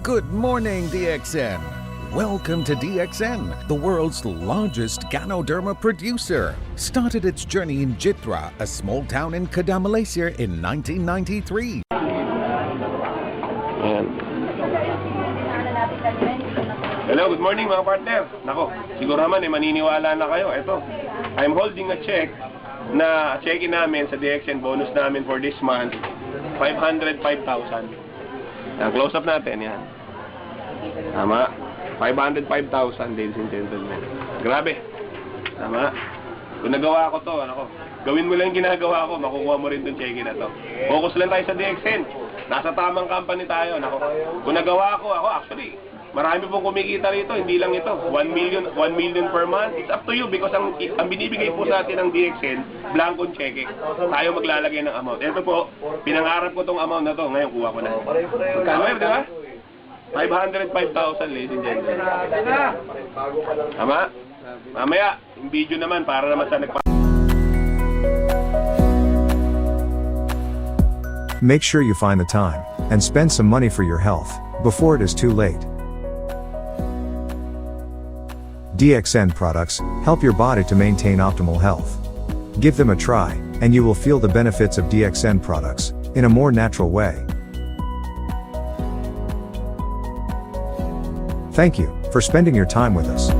Good morning, DXN. Welcome to DXN, the world's largest Ganoderma producer. Started its journey in Jitra, a small town in Kedah, Malaysia in 1993. Hello, good morning mga partner. Nako, siguro naman maniniwala na kayo. Ito, I'm holding a check na checkin namin sa DXN bonus namin for this month, 505,000. Close up natin yan. Tama, 505,000 ladies and gentlemen. Grabe. Tama. Kung nagawa ko to, gawin mo lang yung ginagawa ko, makukuha mo rin itong check-in na to. Focus lang tayo sa DXN. Nasa tamang company tayo. Kung nagawa ko, actually, marami pong kumikita rito, hindi lang ito. 1 million per month. It's up to you because ang binibigay po sa atin ng DXN, blankong cheque. Tayo maglalagay ng amount. Ito po, pinangarap ko tong amount na to. Ngayon, kuha ko na. Magkano, di ba? 505,000, ladies and gentlemen. Tama? Mamaya, yung video naman, para naman sa Make sure you find the time and spend some money for your health before it is too late. DXN products help your body to maintain optimal health. Give them a try, and you will feel the benefits of DXN products in a more natural way. Thank you for spending your time with us.